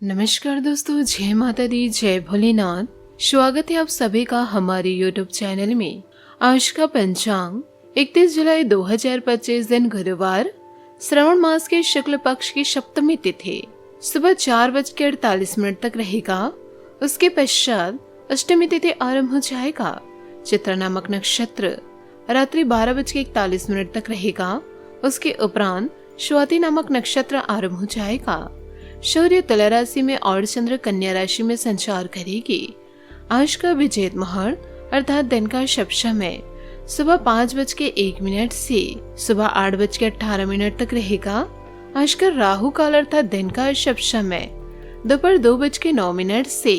नमस्कार दोस्तों, जय माता दी, जय भोलेनाथ। स्वागत है आप सभी का हमारे यूट्यूब चैनल में। आज का पंचांग 31 जुलाई 2025 दिन गुरुवार, श्रावण मास के शुक्ल पक्ष की सप्तमी तिथि सुबह 4:48 तक रहेगा। उसके पश्चात अष्टमी तिथि आरंभ हो जाएगा। चित्रा नामक नक्षत्र रात्रि 12:41 तक रहेगा। उसके उपरांत स्वाति नामक नक्षत्र आरंभ हो जाएगा। सूर्य तुला राशि में और चंद्र कन्या राशि में संचार करेगी। आज का विजेत मुहूर्त अर्थात दिन का शुभ समय सुबह 5:01 से सुबह 8:18 तक रहेगा। आज का राहु काल अर्थात दिन का शुभ समय दोपहर 2:09 से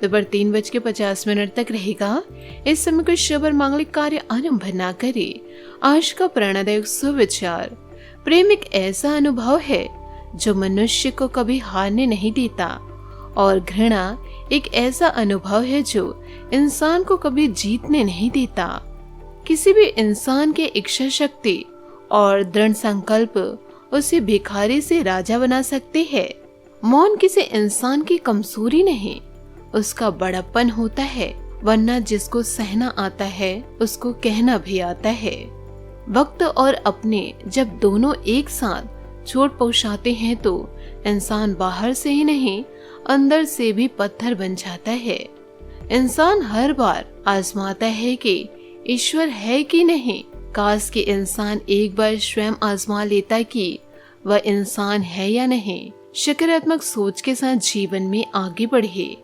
दोपहर 3:50 तक रहेगा। इस समय कोई शुभ और मांगलिक कार्य आरंभ न करे। आज का प्रेरणादायक सुविचार, प्रेम एक ऐसा अनुभव है जो मनुष्य को कभी हारने नहीं देता, और घृणा एक ऐसा अनुभव है जो इंसान को कभी जीतने नहीं देता। किसी भी इंसान के इच्छा शक्ति और दृढ़ संकल्प उसे भिखारी से राजा बना सकते हैं। मौन किसी इंसान की कमजोरी नहीं, उसका बड़प्पन होता है, वरना जिसको सहना आता है उसको कहना भी आता है। वक्त और अपने जब दोनों एक साथ चोट पहुंचाते हैं तो इंसान बाहर से ही नहीं अंदर से भी पत्थर बन जाता है। इंसान हर बार आजमाता है कि ईश्वर है कि नहीं। काश कि इंसान एक बार स्वयं आजमा लेता कि वह इंसान है या नहीं। सकारात्मक सोच के साथ जीवन में आगे बढ़े।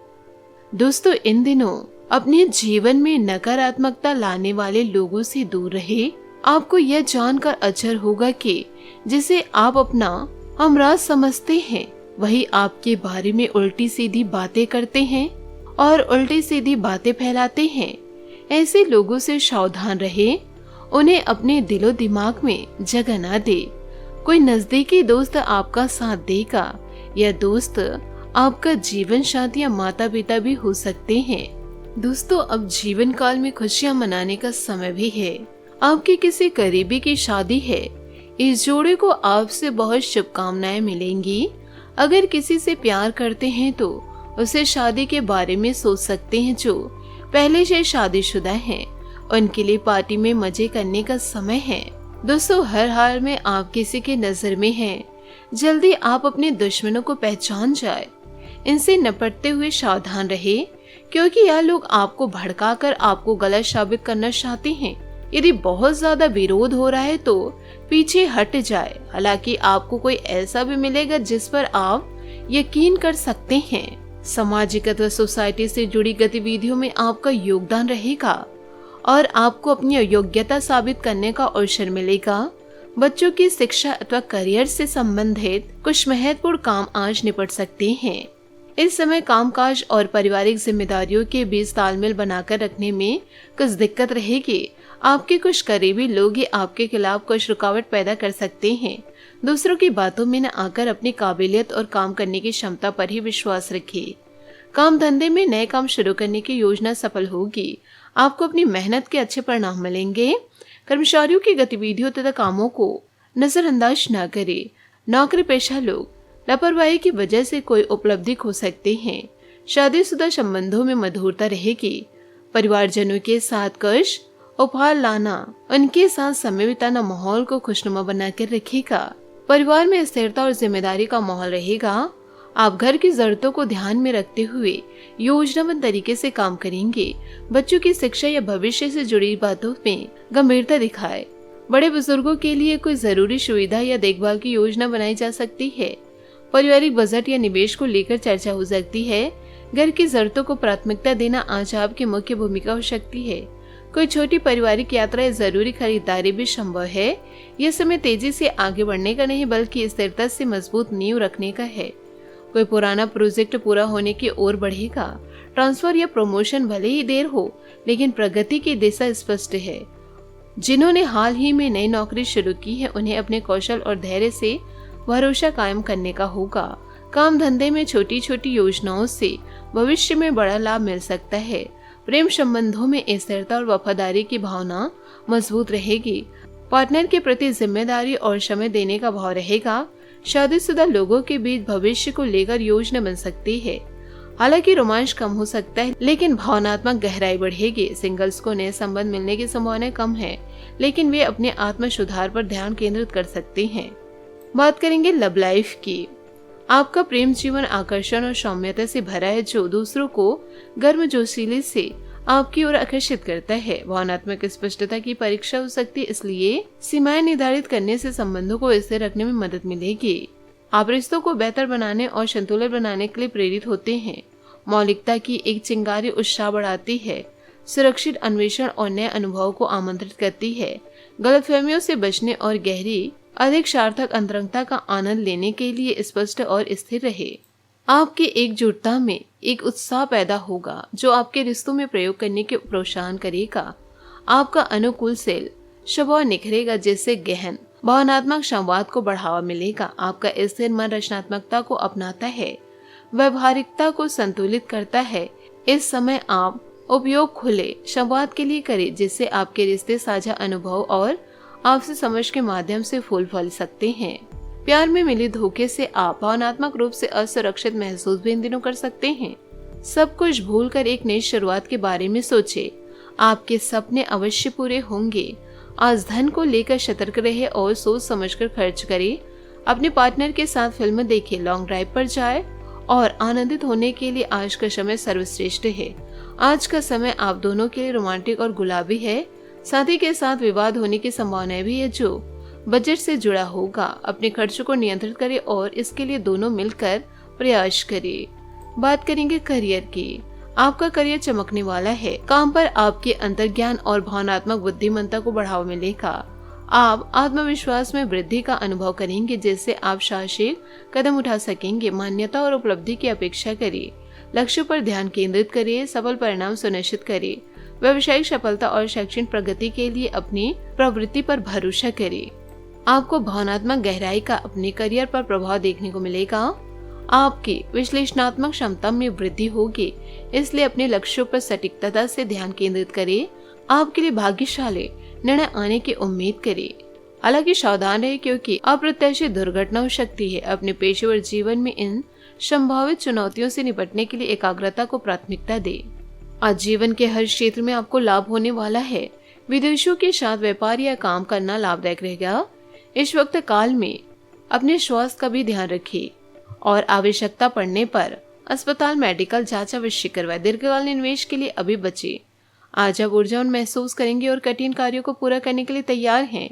दोस्तों, इन दिनों अपने जीवन में नकारात्मकता लाने वाले लोगों से दूर रहे। आपको यह जानकर अचर होगा कि जिसे आप अपना हमराज समझते हैं वही आपके बारे में उल्टी सीधी बातें करते हैं और उल्टी सीधी बातें फैलाते हैं। ऐसे लोगों से सावधान रहे, उन्हें अपने दिलो दिमाग में जगह न दे। कोई नजदीकी दोस्त आपका साथ देगा। यह दोस्त आपका जीवन साथी या माता पिता भी हो सकते हैं। दोस्तों, अब जीवन काल में खुशियां मनाने का समय भी है। आपके किसी करीबी की शादी है। इस जोड़े को आपसे बहुत शुभकामनाएं मिलेंगी। अगर किसी से प्यार करते हैं तो उसे शादी के बारे में सोच सकते हैं। जो पहले से शादीशुदा हैं, उनके लिए पार्टी में मजे करने का समय है। दोस्तों, हर हाल में आप किसी के नजर में हैं। जल्दी आप अपने दुश्मनों को पहचान जाए। इनसे निपटते हुए सावधान रहे, क्योंकि यह लोग आपको भड़काकर आपको गलत साबित करना चाहते हैं। यदि बहुत ज्यादा विरोध हो रहा है तो पीछे हट जाए। हालांकि आपको कोई ऐसा भी मिलेगा जिस पर आप यकीन कर सकते हैं। सामाजिक अथवा सोसाइटी से जुड़ी गतिविधियों में आपका योगदान रहेगा और आपको अपनी योग्यता साबित करने का अवसर मिलेगा। बच्चों की शिक्षा अथवा करियर से संबंधित कुछ महत्वपूर्ण काम आज निपट सकते हैं। इस समय कामकाज और पारिवारिक जिम्मेदारियों के बीच तालमेल बनाकर रखने में कुछ दिक्कत रहेगी। आपके कुछ करीबी लोग ही आपके खिलाफ कुछ रुकावट पैदा कर सकते हैं। दूसरों की बातों में न आकर अपनी काबिलियत और काम करने की क्षमता पर ही विश्वास रखिए। काम धंधे में नए काम शुरू करने की योजना सफल होगी। आपको अपनी मेहनत के अच्छे परिणाम मिलेंगे। कर्मचारियों की गतिविधियों तथा कामों को नजरअंदाज न करें। नौकरी पेशा लोग लापरवाही की वजह से कोई उपलब्धि खो सकते हैं। शादीशुदा संबंधों में मधुरता रहेगी। परिवारजनों के साथ कुछ उपहार लाना, उनके साथ समय बिताना माहौल को खुशनुमा बनाकर रखेगा। परिवार में स्थिरता और जिम्मेदारी का माहौल रहेगा। आप घर की जरूरतों को ध्यान में रखते हुए योजनाबद्ध तरीके से काम करेंगे। बच्चों की शिक्षा या भविष्य से जुड़ी बातों में गंभीरता दिखाए। बड़े बुजुर्गों के लिए कोई जरूरी सुविधा या देखभाल की योजना बनाई जा सकती है। पारिवारिक बजट या निवेश को लेकर चर्चा हो सकती है। घर की जरूरतों को प्राथमिकता देना आज आपकी मुख्य भूमिका हो सकती है। कोई छोटी पारिवारिक यात्रा या जरूरी खरीदारी भी संभव है। यह समय तेजी से आगे बढ़ने का नहीं बल्कि स्थिरता से मजबूत नींव रखने का है। कोई पुराना प्रोजेक्ट पूरा होने की ओर बढ़ेगा। ट्रांसफर या प्रमोशन भले ही देर हो, लेकिन प्रगति की दिशा स्पष्ट है। जिन्होंने हाल ही में नई नौकरी शुरू की है, उन्हें अपने कौशल और धैर्य से भरोसा कायम करने का होगा। काम धंधे में छोटी छोटी योजनाओं से भविष्य में बड़ा लाभ मिल सकता है। प्रेम संबंधों में स्थिरता और वफादारी की भावना मजबूत रहेगी। पार्टनर के प्रति जिम्मेदारी और समय देने का भाव रहेगा। शादीशुदा लोगों के बीच भविष्य को लेकर योजना बन सकती है। हालांकि रोमांच कम हो सकता है, लेकिन भावनात्मक गहराई बढ़ेगी। सिंगल्स को नए संबंध मिलने की संभावना कम है, लेकिन वे अपने आत्म सुधार पर ध्यान केंद्रित कर सकते हैं। बात करेंगे लव लाइफ की। आपका प्रेम जीवन आकर्षण और सौम्यता से भरा है, जो दूसरों को गर्मजोशी से आपकी ओर आकर्षित करता है। भावनात्मक स्पष्टता की परीक्षा हो सकती है, इसलिए सीमाएं निर्धारित करने से संबंधों को स्थिर रखने में मदद मिलेगी। आप रिश्तों को बेहतर बनाने और संतुलन बनाने के लिए प्रेरित होते हैं। मौलिकता की एक चिंगारी उत्साह बढ़ाती है, सुरक्षित अन्वेषण और नए अनुभवों को आमंत्रित करती है। गलतफहमियों से बचने और गहरी अधिक सार्थक अंतरंगता का आनंद लेने के लिए स्पष्ट और स्थिर रहे। आपकी एकजुटता में एक उत्साह पैदा होगा, जो आपके रिश्तों में प्रयोग करने के प्रोत्साहन करेगा। आपका अनुकूल सेल स्वभाव निखरेगा, जिससे गहन भावनात्मक संवाद को बढ़ावा मिलेगा। आपका स्थिर मन रचनात्मकता को अपनाता है, व्यवहारिकता को संतुलित करता है। इस समय आप उपयोग खुले संवाद के लिए करें, जिससे आपके रिश्ते साझा अनुभव और आपसी समझ के माध्यम से फूल फल सकते हैं। प्यार में मिले धोखे से आप भावनात्मक रूप से असुरक्षित महसूस भी इन दिनों कर सकते हैं। सब कुछ भूलकर एक नई शुरुआत के बारे में सोचें। आपके सपने अवश्य पूरे होंगे। आज धन को लेकर सतर्क रहे और सोच समझकर खर्च करें। अपने पार्टनर के साथ फिल्म देखें, लॉन्ग ड्राइव पर जाएं और आनंदित होने के लिए आज का समय सर्वश्रेष्ठ है। आज का समय आप दोनों के लिए रोमांटिक और गुलाबी है। साथी के साथ विवाद होने की संभावना भी है, जो बजट से जुड़ा होगा। अपने खर्चों को नियंत्रित करें और इसके लिए दोनों मिलकर प्रयास करें। बात करेंगे करियर की। आपका करियर चमकने वाला है। काम पर आपके अंतर्ज्ञान और भावनात्मक बुद्धिमत्ता को बढ़ावा मिलेगा। आप आत्मविश्वास में वृद्धि का अनुभव करेंगे, जिससे आप साहसिक कदम उठा सकेंगे। मान्यता और उपलब्धि की अपेक्षा करें। लक्ष्य पर ध्यान केंद्रित करिए। सफल परिणाम सुनिश्चित करें। व्यावसायिक सफलता और शैक्षणिक प्रगति के लिए अपनी प्रवृत्ति पर भरोसा करें। आपको भावनात्मक गहराई का अपने करियर पर प्रभाव देखने को मिलेगा। आपकी विश्लेषणात्मक क्षमता में वृद्धि होगी, इसलिए अपने लक्ष्यों पर सटीकता से ध्यान केंद्रित करें। आपके लिए भाग्यशाली निर्णय आने की उम्मीद करें। हालांकि सावधान रहे, क्योंकि अप्रत्याशित दुर्घटना हो सकती है। अपने पेशेवर जीवन में इन संभावित चुनौतियों से निपटने के लिए एकाग्रता को प्राथमिकता दें। आज जीवन के हर क्षेत्र में आपको लाभ होने वाला है। विदेशों के साथ व्यापार या काम करना लाभदायक रहेगा। इस वक्त काल में अपने स्वास्थ्य का भी ध्यान रखें और आवश्यकता पड़ने पर अस्पताल मेडिकल जांच अवश्य करवाएं। दीर्घकालीन निवेश के लिए अभी बचे। आज आप ऊर्जावान महसूस करेंगे और कठिन कार्यों को पूरा करने के लिए तैयार हैं।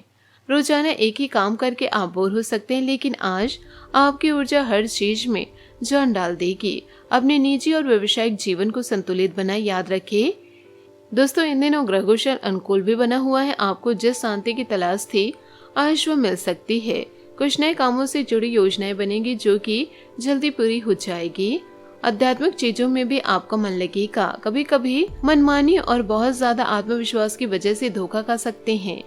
रोजाना एक ही काम करके आप बोर हो सकते हैं, लेकिन आज आपकी ऊर्जा हर चीज में जान डाल देगी। अपने निजी और व्यावसायिक जीवन को संतुलित बनाए। याद रखें दोस्तों, इन दिनों ग्रह गोचर अनुकूल भी बना हुआ है। आपको जिस शांति की तलाश थी, आज वो मिल सकती है। कुछ नए कामों से जुड़ी योजनाएं बनेगी, जो कि जल्दी पूरी हो जाएगी। आध्यात्मिक चीजों में भी आपका मन लगेगा। कभी कभी मनमानी और बहुत ज्यादा आत्मविश्वास की वजह से धोखा खा सकते हैं।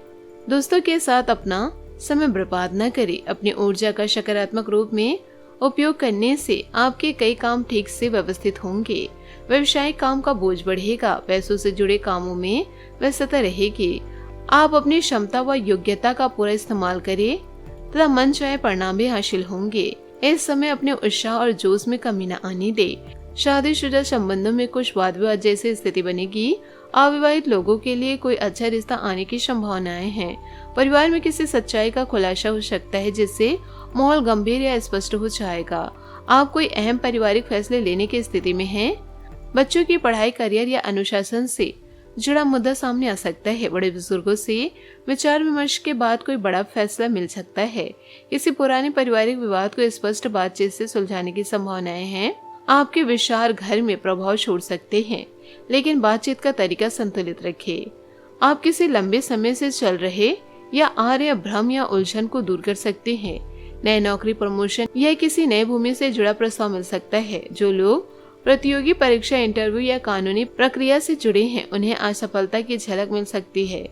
दोस्तों के साथ अपना समय बर्बाद न करें। अपनी ऊर्जा का सकारात्मक रूप में उपयोग करने से आपके कई काम ठीक से व्यवस्थित होंगे। व्यवसायिक काम का बोझ बढ़ेगा। पैसों से जुड़े कामों में व्यस्तता रहेगी। आप अपनी क्षमता व योग्यता का पूरा इस्तेमाल करें तथा मनचाहे परिणाम भी हासिल होंगे। इस समय अपने उत्साह और जोश में कमी न आने दे। शादीशुदा संबंधों में कुछ वाद विवाद जैसी स्थिति बनेगी। अविवाहित लोगों के लिए कोई अच्छा रिश्ता आने की संभावनाएं हैं। परिवार में किसी सच्चाई का खुलासा हो सकता है, जिससे माहौल गंभीर या स्पष्ट हो जाएगा। आप कोई अहम पारिवारिक फैसले लेने की स्थिति में हैं। बच्चों की पढ़ाई, करियर या अनुशासन से जुड़ा मुद्दा सामने आ सकता है। बड़े बुजुर्गों से विचार विमर्श के बाद कोई बड़ा फैसला मिल सकता है। किसी पुराने पारिवारिक विवाद को स्पष्ट बातचीत से सुलझाने की संभावनाएं हैं। आपके विचार घर में प्रभाव छोड़ सकते हैं, लेकिन बातचीत का तरीका संतुलित रखें। आप किसी लंबे समय से चल रहे या आ रहे भ्रम या उलझन को दूर कर सकते हैं। नए नौकरी, प्रमोशन या किसी नए भूमि से जुड़ा प्रस्ताव मिल सकता है। जो लोग प्रतियोगी परीक्षा, इंटरव्यू या कानूनी प्रक्रिया से जुड़े हैं, उन्हें असफलता की झलक मिल सकती है।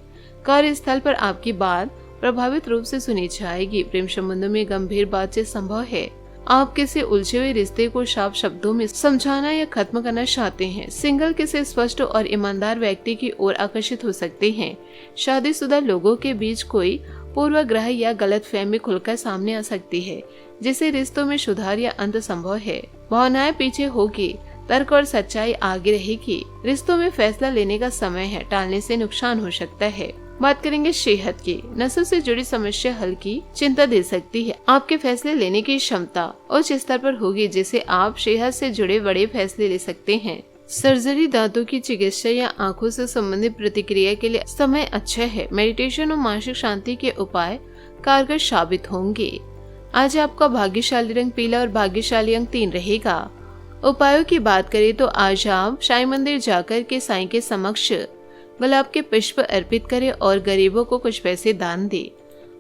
कार्यस्थल पर आपकी बात प्रभावित रूप से सुनी जाएगी। प्रेम संबंधों में गंभीर बातचीत संभव है। आप किसी उलझे हुए रिश्ते को साफ शब्दों में समझाना या खत्म करना चाहते हैं। सिंगल किसी स्पष्ट और ईमानदार व्यक्ति की ओर आकर्षित हो सकते हैं। शादीशुदा लोगों के बीच कोई पूर्वाग्रह या गलतफहमी खुलकर सामने आ सकती है। जिससे रिश्तों में सुधार या अंत संभव है। भावनाएं पीछे होगी, तर्क और सच्चाई आगे रहेगी। रिश्तों में फैसला लेने का समय है, टालने से नुकसान हो सकता है। बात करेंगे सेहत की। नसों से जुड़ी समस्या हल्की चिंता दे सकती है। आपके फैसले लेने की क्षमता उच्च स्तर पर होगी, जिससे आप सेहत से जुड़े बड़े फैसले ले सकते हैं। सर्जरी, दांतों की चिकित्सा या आंखों से संबंधित प्रतिक्रिया के लिए समय अच्छा है। मेडिटेशन और मानसिक शांति के उपाय कारगर साबित होंगे। आज आपका भाग्यशाली रंग पीला और भाग्यशाली अंक 3 रहेगा। उपायों की बात करें तो आज आप साईं मंदिर जाकर के साईं के समक्ष गुलाब के पुष्प अर्पित करें और गरीबों को कुछ पैसे दान दें।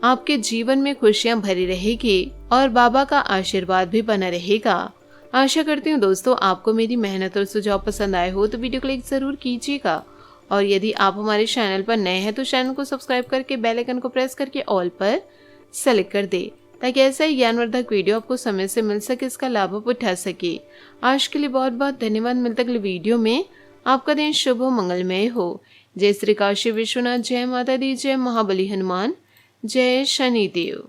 आपके जीवन में खुशियां भरी रहेगी और बाबा का आशीर्वाद भी बना रहेगा। आशा करती हूँ दोस्तों आपको मेरी मेहनत और सुझाव पसंद आए हो तो वीडियो को लाइक जरूर कीजिएगा। और यदि आप हमारे चैनल पर नए हैं तो चैनल को सब्सक्राइब करके बेल आइकन को प्रेस करके ऑल पर सेलेक्ट कर दे, ताकि ऐसा ही ज्ञानवर्धक वीडियो आपको समय से मिल सके, इसका लाभ आप उठा सके। आज के लिए बहुत बहुत धन्यवाद। मिलते अगले वीडियो में। आपका दिन शुभ हो, मंगलमय हो। जय श्री काशी विश्वनाथ, जय माता दी, जय महाबली हनुमान, जय शनिदेव।